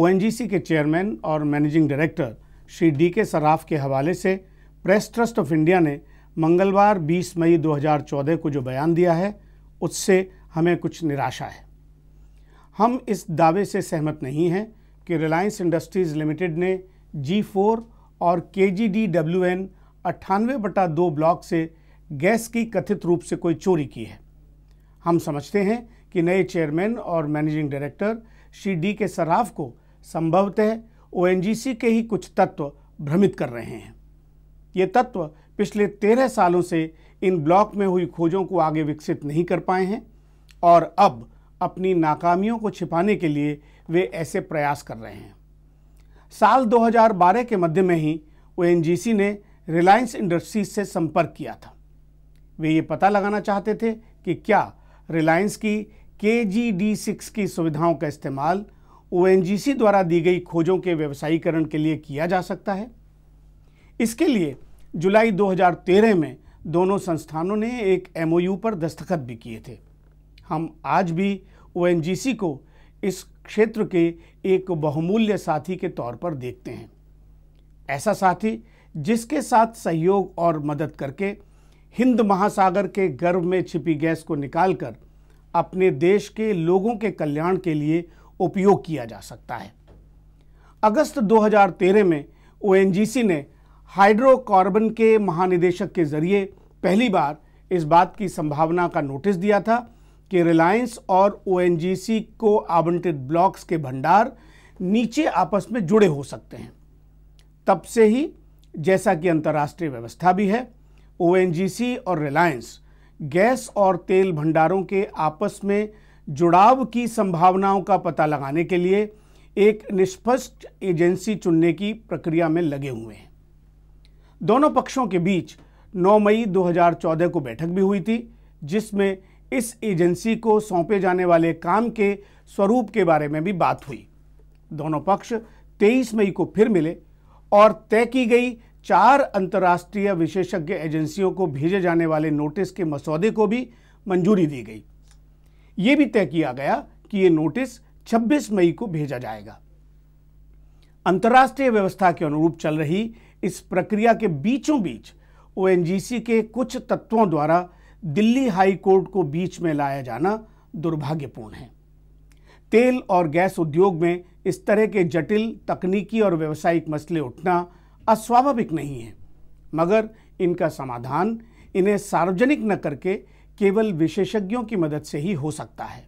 ONGC के chairman और managing director Shri DK. Sarraf के हवाले से प्रेस ट्रस्ट ऑफ इंडिया ने मंगलवार 20 मई 2014 को जो बयान दिया है उससे हमें कुछ निराशा है। हम इस दावे से सहमत नहीं हैं कि रिलायंस इंडस्ट्रीज़ लिमिटेड ने G4 और KGDWN 98/2 ब्लॉक से गैस की कथित रूप से कोई चोरी की है। हम समझते हैं कि नए चेयरमैन और managing director Shri DK. Sarraf को संभवतः ओएनजीसी के ही कुछ तत्व भ्रमित कर रहे हैं। ये तत्व पिछले 13 सालों से इन ब्लॉक में हुई खोजों को आगे विकसित नहीं कर पाए हैं और अब अपनी नाकामियों को छिपाने के लिए वे ऐसे प्रयास कर रहे हैं। साल 2012 के मध्य में ही ओएनजीसी ने रिलायंस इंडस्ट्रीज से संपर्क किया था। वे ये पता लगाना चाहते थे कि क्या रिलायंस की KGD6 की सुविधाओं का इस्तेमाल ओएनजीसी द्वारा दी गई खोजों के व्यवसायीकरण के लिए किया जा सकता है। इसके लिए जुलाई 2013 में दोनों संस्थानों ने एक MOU पर दस्तखत भी किए थे। हम आज भी ओएनजीसी को इस क्षेत्र के एक बहुमूल्य साथी के तौर पर देखते हैं, ऐसा साथी जिसके साथ सहयोग और मदद करके हिंद महासागर के गर्भ में छिपी गैस को निकालकर अपने देश के लोगों के कल्याण के लिए उपयोग किया जा सकता है। अगस्त 2013 में ओएनजीसी ने हाइड्रोकार्बन के महानिदेशक के जरिए पहली बार इस बात की संभावना का नोटिस दिया था कि रिलायंस और ओएनजीसी को आवंटित ब्लॉक्स के भंडार नीचे आपस में जुड़े हो सकते हैं। तब से ही, जैसा कि अंतर्राष्ट्रीय व्यवस्था भी है, ओएनजीसी और रिलायंस गैस और तेल भंडारों के आपस में जुड़ाव की संभावनाओं का पता लगाने के लिए एक निष्पक्ष एजेंसी चुनने की प्रक्रिया में लगे हुए हैं। दोनों पक्षों के बीच 9 मई 2014 को बैठक भी हुई थी, जिसमें इस एजेंसी को सौंपे जाने वाले काम के स्वरूप के बारे में भी बात हुई। दोनों पक्ष 23 मई को फिर मिले और तय की गई 4 अंतर्राष्ट्रीय विशेषज्ञ एजेंसियों को भेजे जाने वाले नोटिस के मसौदे को भी मंजूरी दी गई। ये भी तय किया गया कि ये नोटिस 26 मई को भेजा जाएगा। अंतर्राष्ट्रीय व्यवस्था के अनुरूप चल रही इस प्रक्रिया के बीचों बीच ओएनजीसी के कुछ तत्वों द्वारा दिल्ली हाई कोर्ट को बीच में लाया जाना दुर्भाग्यपूर्ण है। तेल और गैस उद्योग में इस तरह के जटिल तकनीकी और व्यावसायिक मसले उठना अस्वाभाविक नहीं है, मगर इनका समाधान इन्हें सार्वजनिक न करके केवल विशेषज्ञों की मदद से ही हो सकता है।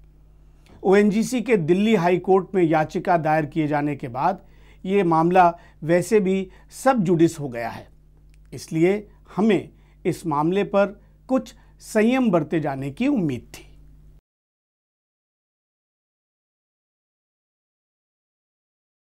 ओएनजीसी के दिल्ली हाई कोर्ट में याचिका दायर किए जाने के बाद ये मामला वैसे भी सब जुडिस हो गया है, इसलिए हमें इस मामले पर कुछ संयम बरते जाने की उम्मीद थी।